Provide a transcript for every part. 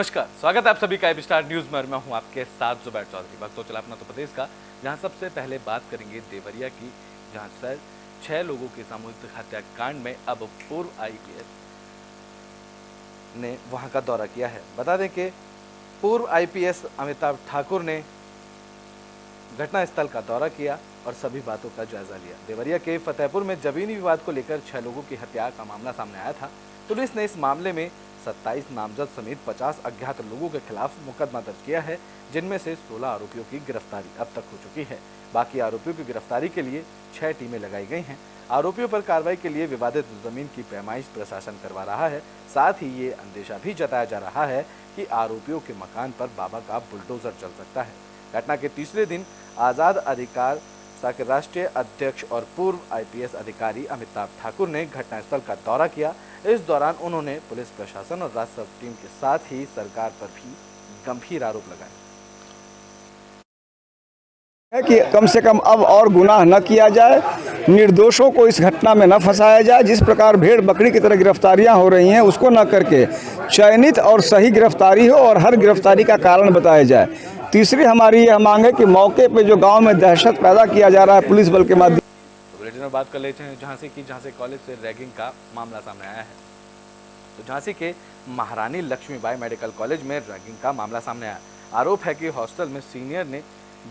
नमस्कार, स्वागत है आप सभी का एबी स्टार न्यूज में। मैं हूं आपके साथ जुबैर चौधरी। वक्त तो चला अपना उत्तर प्रदेश का, जहां सबसे पहले बात करेंगे देवरिया की, जहां सर 6 लोगों के सामूहिक हत्याकांड में अब पूर्व आईपीएस ने वहां का दौरा किया है। बता दें कि पूर्व आईपीएस अमिताभ ठाकुर ने घटनास्थल का दौरा किया और सभी बातों का जायजा लिया। देवरिया के फतेहपुर में जमीनी विवाद को लेकर 6 लोगों की हत्या का मामला सामने आया था। पुलिस ने इस मामले में 27 नामजद समेत 50 अज्ञात लोगों के खिलाफ मुकदमा दर्ज किया है, जिनमें से 16 आरोपियों की गिरफ्तारी अब तक हो चुकी है। बाकी आरोपियों की गिरफ्तारी के लिए 6 टीमें लगाई गई हैं। आरोपियों पर कार्रवाई के लिए विवादित जमीन की पैमाइश प्रशासन करवा रहा है। साथ ही ये अंदेशा भी जताया जा रहा है कि आरोपियों के मकान पर बाबा का बुलडोजर चल सकता है। घटना के तीसरे दिन आजाद अधिकार के राष्ट्रीय अध्यक्ष और पूर्व आईपीएस अधिकारी अमिताभ ठाकुर ने घटनास्थल का दौरा किया। इस दौरान उन्होंने पुलिस प्रशासन और राजस्व टीम के साथ ही सरकार पर भी गंभीर आरोप लगाए है कि कम से कम अब और गुनाह न किया जाए, निर्दोषों को इस घटना में न फंसाया जाए। जिस प्रकार भेड़ बकरी की तरह गिरफ्तारियां हो रही हैं, उसको न करके चयनित और सही गिरफ्तारी हो और हर गिरफ्तारी का कारण बताया जाए। तीसरी हमारी यह मांग है कि मौके पे जो गांव में दहशत पैदा किया जा रहा है पुलिस बल के माध्यम तो बुलेटिन में बात कर लेते हैं झांसी कॉलेज से रैगिंग का मामला सामने आया है। तो झांसी के महारानी लक्ष्मीबाई मेडिकल कॉलेज में रैगिंग का मामला सामने आया। आरोप है कि हॉस्टल में सीनियर ने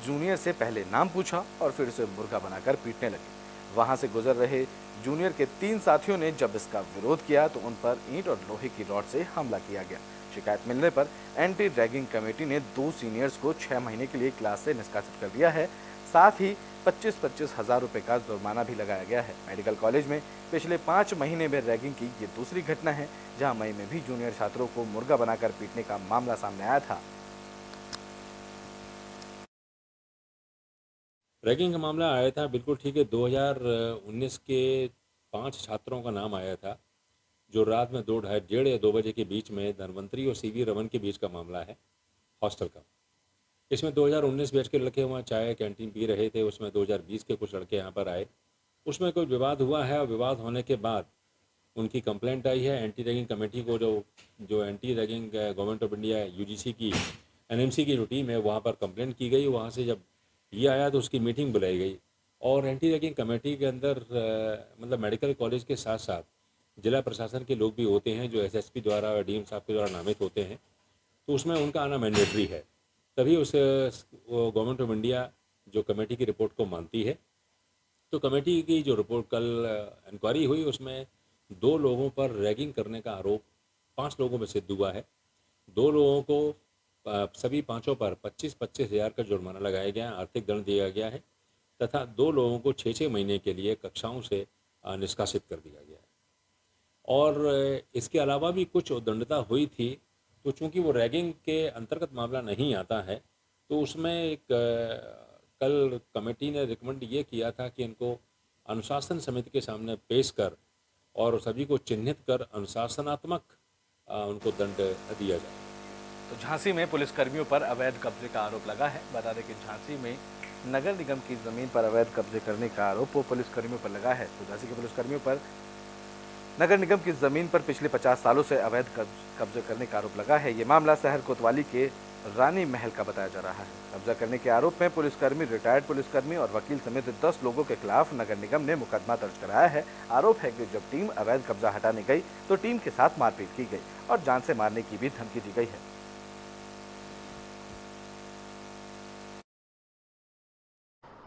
जूनियर से पहले नाम पूछा और फिर उसे मुर्गा बनाकर पीटने लगे। वहां से गुजर रहे जूनियर के 3 साथियों ने जब इसका विरोध किया तो उन पर ईंट और लोहे की रॉड से हमला किया गया। शिकायत मिलने पर एंटी रैगिंग कमेटी ने 2 सीनियर्स को 6 महीने के लिए क्लास से निष्कासित कर दिया है। साथ ही 25-25 हजार रुपए का जुर्माना भी लगाया गया है। मेडिकल कॉलेज में पिछले 5 महीने में रैगिंग की ये दूसरी घटना है, जहां मई में भी जूनियर छात्रों को मुर्गा बनाकर पीटने का मामला सामने आया था। रैगिंग का मामला आया था, बिल्कुल ठीक है। 2019 के 5 छात्रों का नाम आया था, जो रात में 1:30 या 2 बजे के बीच में धनवंतरी और सीवी रमन के बीच का मामला है हॉस्टल का। इसमें 2019 बैच के लड़के वहाँ चाय कैंटीन पी रहे थे। उसमें 2020 के कुछ लड़के यहाँ पर आए, उसमें कोई विवाद हुआ है और विवाद होने के बाद उनकी कंप्लेंट आई है एंटी रैगिंग कमेटी को। जो anti ragging government of India UGC की एनएमसी की जो टीम है, वहाँ पर कंप्लेंट की गई। वहाँ से जब ये आया तो उसकी मीटिंग बुलाई गई और एंटी रैगिंग कमेटी के अंदर मतलब मेडिकल कॉलेज के साथ साथ जिला प्रशासन के लोग भी होते हैं, जो एसएसपी द्वारा और डीएम साहब के द्वारा नामित होते हैं, तो उसमें उनका आना मैंडेटरी है। तभी उस गवर्नमेंट ऑफ इंडिया जो कमेटी की रिपोर्ट को मानती है। तो कमेटी की जो रिपोर्ट कल इंक्वायरी हुई, उसमें 2 लोगों पर रैगिंग करने का आरोप 5 लोगों में सिद्ध हुआ है। 2 लोगों को सभी 5 पर 25-25 हज़ार का जुर्माना लगाया गया, आर्थिक दंड दिया गया है तथा 2 लोगों को 6-6 महीने के लिए कक्षाओं से निष्कासित कर दिया गया है। और इसके अलावा भी कुछ उद्दंडता हुई थी, तो चूंकि वो रैगिंग के अंतर्गत मामला नहीं आता है, तो उसमें एक कल कमेटी ने रिकमेंड ये किया था कि इनको अनुशासन समिति के सामने पेश कर और सभी को चिन्हित कर अनुशासनात्मक उनको दंड दिया जाए। तो झांसी में पुलिसकर्मियों पर अवैध कब्जे का आरोप लगा है। बता दें कि झांसी में नगर निगम की जमीन पर अवैध कब्जे करने का आरोप पुलिसकर्मियों पर लगा है। तो झांसी के पुलिसकर्मियों पर नगर निगम की जमीन पर पिछले 50 सालों से अवैध कब्जे करने का आरोप लगा है। ये मामला शहर कोतवाली के रानी महल का बताया जा रहा है। कब्जा करने के आरोप में पुलिसकर्मी, रिटायर्ड पुलिसकर्मी और वकील समेत 10 लोगों के खिलाफ नगर निगम ने मुकदमा दर्ज कराया है। आरोप है कि जब टीम अवैध कब्जा हटाने गई तो टीम के साथ मारपीट की गई और जान से मारने की भी धमकी दी गई है।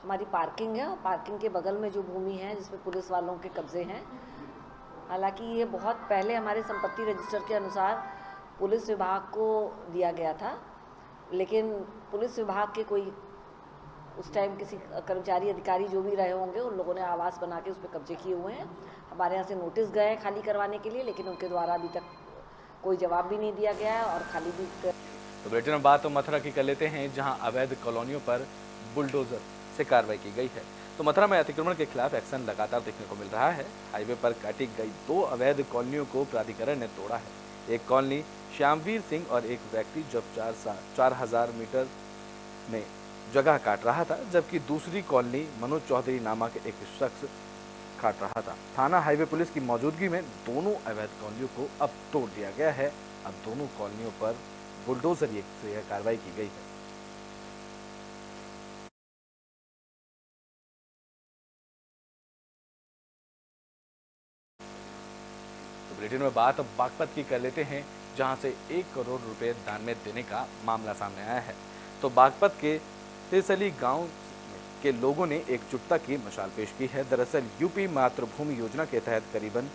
हमारी पार्किंग है और पार्किंग के बगल में जो भूमि है जिसमें पुलिस वालों के कब्जे हैं। हालांकि ये बहुत पहले हमारे संपत्ति रजिस्टर के अनुसार पुलिस विभाग को दिया गया था, लेकिन पुलिस विभाग के कोई उस टाइम किसी कर्मचारी अधिकारी जो भी रहे होंगे, उन लोगों ने आवास बना के उस पर कब्जे किए हुए हैं। हमारे यहाँ से नोटिस गए हैं खाली करवाने के लिए, लेकिन उनके द्वारा अभी तक कोई जवाब भी नहीं दिया गया है और खाली भी। तो बेटे में बात तो मथुरा की कर लेते हैं, जहाँ अवैध कॉलोनियों पर बुलडोजर से कार्रवाई की गई है। तो मथुरा में अतिक्रमण के खिलाफ एक्शन लगातार देखने को मिल रहा है। हाईवे पर काटी गई 2 अवैध कॉलोनियों को प्राधिकरण ने तोड़ा है। एक कॉलोनी श्यामवीर सिंह और एक व्यक्ति जब 4000 मीटर में जगह काट रहा था, जबकि दूसरी कॉलोनी मनोज चौधरी नामक एक शख्स काट रहा था। थाना हाईवे पुलिस की मौजूदगी में दोनों अवैध कॉलोनियों को अब तोड़ दिया गया है। अब दोनों कॉलोनियों पर बुलडोजर से यह कार्रवाई की गई है। तो बुलेटिन में बात अब बागपत की कर लेते हैं, जहां से 1 करोड़ रुपए दान में देने का मामला सामने आया है। तो बागपत के तिरसली गांव के लोगों ने एकजुटता की मशाल पेश की है। दरअसल यूपी मातृभूमि योजना के तहत करीबन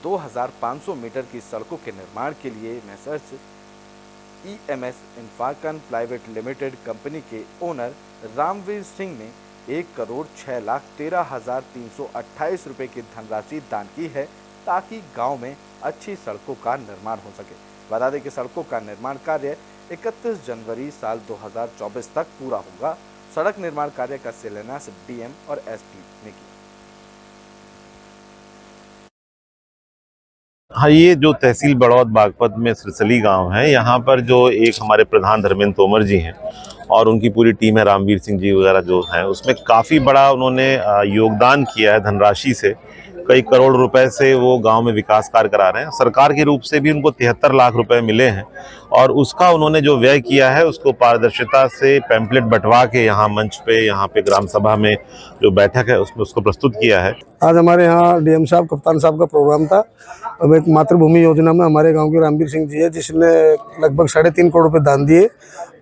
2500 मीटर की सड़कों के निर्माण के लिए मैसर्स EMS इन्फाकन प्राइवेट लिमिटेड कंपनी के ओनर रामवीर सिंह ने 1,06,13,328 रुपए की धनराशि दान की है, ताकि गांव में अच्छी सड़कों का निर्माण हो सके। बता दें कि सड़कों का निर्माण कार्य 31 जनवरी साल 2024 तक पूरा होगा। सड़क निर्माण कार्य का शिलान्यास DM और SP ने किया। हाँ, ये जो तहसील बड़ौद बागपत में सिरसली गांव है, यहाँ पर जो एक हमारे प्रधान धर्मेंद्र तोमर जी हैं और उनकी पूरी टीम है, रामवीर सिंह जी वगैरह जो हैं, उसमें काफ़ी बड़ा उन्होंने योगदान किया है धनराशि से। कई करोड़ रुपए से वो गांव में विकास कार्य करा रहे हैं। सरकार के रूप से भी उनको 73 लाख रुपए मिले हैं और उसका उन्होंने जो व्यय किया है उसको पारदर्शिता से पैम्पलेट बंटवा के यहाँ मंच पे, यहाँ पे ग्राम सभा में जो बैठक है उसमें उसको प्रस्तुत किया है। आज हमारे यहाँ DM साहब, कप्तान साहब का प्रोग्राम था। अब एक मातृभूमि योजना में हमारे गांव के रामवीर सिंह जी है, जिसने लगभग 3.5 करोड़ रुपए दान दिए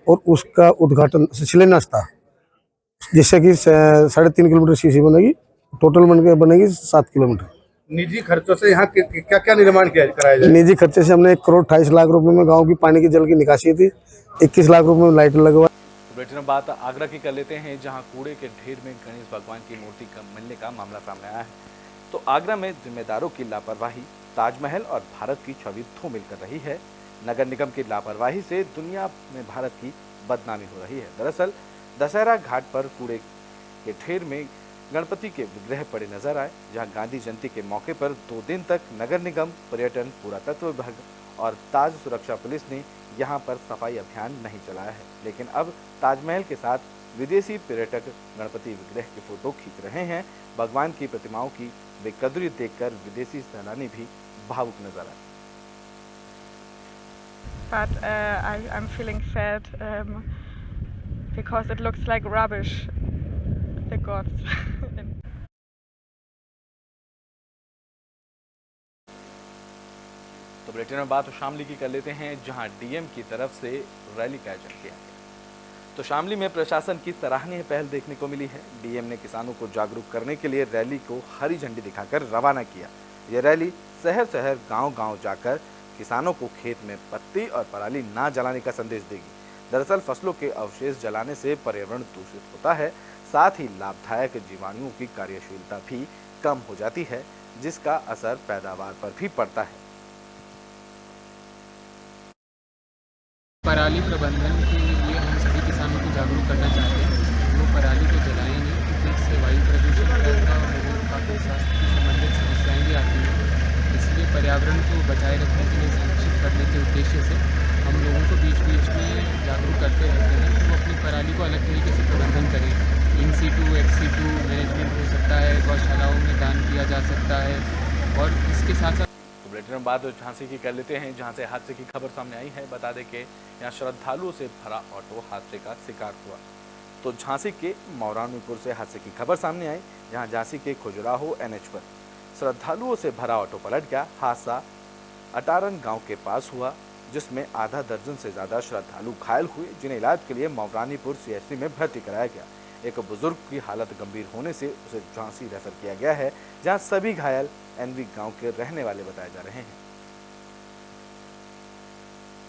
और उसका उद्घाटन शिलान्यास था, जिससे कि 3.5 किलोमीटर सीसी बनेगी, टोटल बनेगी 7 किलोमीटर। निजी खर्चों से यहाँ क्या क्या निर्माण कराया जाए? निजी खर्चे से हमने 1,28,00,000 रुपए में गाँव की पानी की जल की निकासी थी, 21 लाख रुपए में लाइट लगवा। बुलेटिन में बात आगरा की कर लेते हैं, जहां कूड़े के ढेर में गणेश भगवान की मूर्ति मिलने का मामला सामने आया है। तो आगरा में जिम्मेदारों की लापरवाही ताजमहल और भारत की छवि धूमिल कर रही है। नगर निगम की लापरवाही से दुनिया में भारत की बदनामी हो रही है। दरअसल दशहरा घाट पर कूड़े के ढेर में गणपति के विग्रह पड़े नजर आए, जहां गांधी जयंती के मौके पर 2 दिन तक नगर निगम, पर्यटन, पुरातत्व विभाग और ताज सुरक्षा पुलिस ने यहां पर सफाई अभियान नहीं चलाया है। लेकिन अब ताजमहल के साथ विदेशी पर्यटक गणपति विग्रह की फोटो खींच रहे हैं। भगवान की प्रतिमाओं की बेकदरी देखकर विदेशी सैलानी भी भावुक नजर आए। But I'm feeling sad because it looks like rubbish. The gods. तो बुलेटिन में बात शामली की कर लेते हैं, जहां DM की तरफ से रैली का आयोजन किया गया। तो शामली में प्रशासन की सराहनीय पहल देखने को मिली है। DM ने किसानों को जागरूक करने के लिए रैली को हरी झंडी दिखाकर रवाना किया। यह रैली शहर शहर, गांव-गांव जाकर किसानों को खेत में पत्ती और पराली ना जलाने का संदेश देगी। दरअसल फसलों के अवशेष जलाने से पर्यावरण दूषित होता है, साथ ही लाभदायक जीवाणुओं की कार्यशीलता भी कम हो जाती है, जिसका असर पैदावार पर भी पड़ता है। पराली प्रबंधन के लिए हम सभी किसानों को जागरूक करना चाहते हैं। वो पराली को जलाएं नहीं, क्योंकि इससे वायु प्रदूषण फैलता और लोगों को काफ़ी स्वास्थ्य से संबंधित समस्याएं भी आती हैं। इसलिए पर्यावरण को बचाए रखने के लिए, संरक्षित करने के उद्देश्य से हम लोगों को बीच बीच में जागरूक करते रहते हैं कि वो अपनी पराली को अलग तरीके से प्रबंधन करें। In situ, ex situ management हो सकता है, गौशालाओं में दान किया जा सकता है। और इसके साथ साथ बुलेटिन में बात झांसी की कर लेते हैं, जहां से हादसे की खबर सामने आई है। बता दें कि यहां श्रद्धालुओं से भरा ऑटो हादसे का शिकार हुआ। तो झांसी के मौरानीपुर से हादसे की खबर सामने आई, जहां झांसी के खुजराहो NH पर श्रद्धालुओं से भरा ऑटो पलट गया। हादसा अटारन गांव के पास हुआ, जिसमें आधा दर्जन से ज्यादा श्रद्धालु घायल हुए, जिन्हें इलाज के लिए मौरानीपुर CHC में भर्ती कराया गया। एक बुजुर्ग की हालत गंभीर होने से उसे झांसी रेफर किया गया है, जहां सभी घायल NV गांव के रहने वाले बताए जा रहे हैं।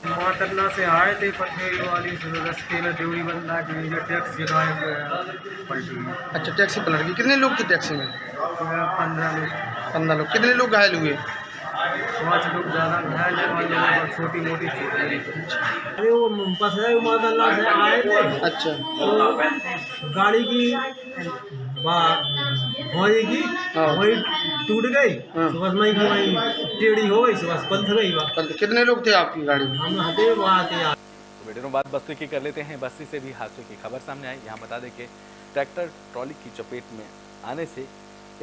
मातरना से आए थे पटेल वाली रस्ते में ड्यूरी बंदा की जो टैक्सी पलटी। अच्छा, टैक्सी पलट गई। कितने लोग थे टैक्सी में? 15 लोग। कितने लोग घायल हुए? 5 लोग ज़्यादा घायल है और छोटी मोटी चोट लगी। अरे वो पसरे मातरना से आए थे। अच्छा, तो गाड़ी की भौजी की वही टूट गई। सुबह में वही टेढ़ी हो गई, सुबह पलट गई। कितने लोग थे आपकी गाड़ी में? हम हटे वहाँ थे। तो वीडियो में बात बस्ती की कर लेते हैं। बस्ती से भी हादसे की खबर सामने आई। यहाँ बता दें कि ट्रैक्टर ट्रॉली की चपेट में आने से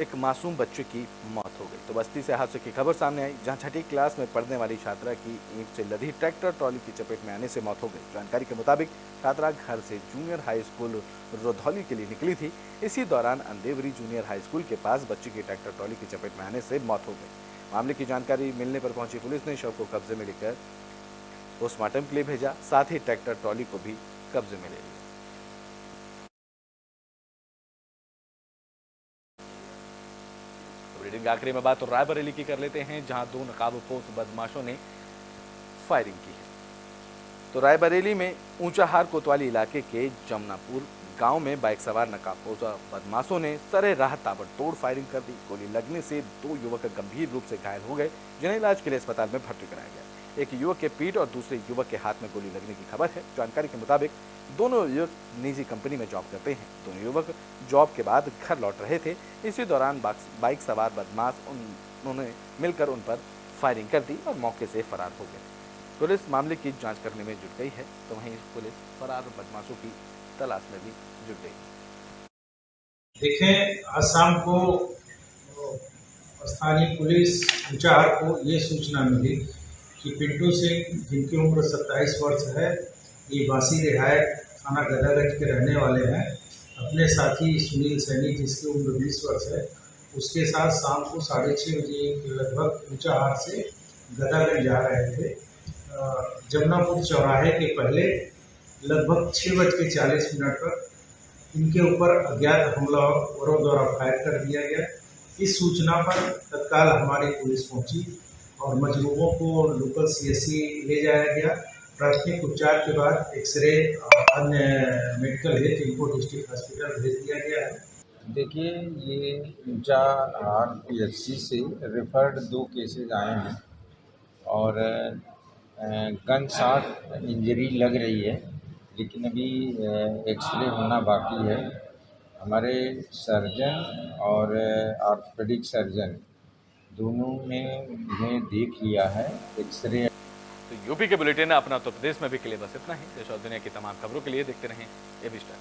एक मासूम बच्चे की मौत हो गई। तो बस्ती से हादसे की खबर सामने आई, जहां छठी क्लास में पढ़ने वाली छात्रा की ईंट से लदी ट्रैक्टर ट्रॉली की चपेट में आने से मौत हो गई। जानकारी के मुताबिक छात्रा घर से जूनियर हाई स्कूल रोधौली के लिए निकली थी। इसी दौरान अंदेवरी जूनियर हाई स्कूल के पास बच्चे की ट्रैक्टर ट्रॉली की चपेट में आने से मौत हो गई। मामले की जानकारी मिलने पर पहुंची पुलिस ने शव को कब्जे में लेकर पोस्टमार्टम के लिए भेजा, साथ ही ट्रैक्टर ट्रॉली को भी कब्जे में ले लिया। रीडिंग आखिरी में बात तो रायबरेली की कर लेते हैं, जहां 2 नकाबपोश बदमाशों ने फायरिंग की है। तो रायबरेली में ऊंचाहार कोतवाली इलाके के जमनापुर गांव में बाइक सवार नकाबपोश बदमाशों ने सरेराह ताबड़तोड़ फायरिंग कर दी। गोली लगने से 2 युवक गंभीर रूप से घायल हो गए, जिन्हें इलाज के लिए अस्पताल में भर्ती कराया गया। एक युवक के पीठ और दूसरे युवक के हाथ में गोली लगने की खबर है। जानकारी के मुताबिक दोनों युवक निजी कंपनी में जॉब करते हैं। दोनों युवक जॉब के बाद घर लौट रहे थे। इसी दौरान बाइक सवार बदमाश उन्होंने मिलकर उन पर फायरिंग कर दी और मौके से फरार हो गए। पुलिस मामले की जांच करने में जुट गई है, तो वहीं पुलिस फरार बदमाशों की तलाश में भी जुट गई। देखें, आज शाम को स्थानीय पुलिस ऊंचाहार को ये सूचना मिली कि पिंटू सिंह, जिनकी उम्र 27 वर्ष है, ये वासी रिहायक थाना गदागंज के रहने वाले हैं, अपने साथी सुनील सैनी, जिसकी उम्र 20 वर्ष है, उसके साथ शाम को 6:30 बजे के लगभग ऊंचाहार से गदागंज जा रहे थे। जमनापुर चौराहे के पहले लगभग 6:40 पर इनके ऊपर अज्ञात हमलावरों द्वारा फायर कर दिया गया। इस सूचना पर तत्काल हमारी पुलिस पहुंची और मजरूमों को लोकल CSC ले जाया गया। प्राथमिक उपचार के बाद एक्सरे अन्य मेडिकल हेल्थ इनको डिस्ट्रिक्ट हॉस्पिटल भेज दिया गया है। देखिए, ये ऊंचाहार PHC से रेफर्ड 2 केसेज आए हैं और गन शॉट इंजरी लग रही है, लेकिन अभी एक्सरे होना बाकी है। हमारे सर्जन और ऑर्थोपेडिक सर्जन दोनों ने इन्हें देख लिया है। एक्सरे तो यूपी के बुलेटिन अपना उत्तर प्रदेश में भी के लिए बस इतना ही। देश और दुनिया की तमाम खबरों के लिए देखते रहें AB स्टार।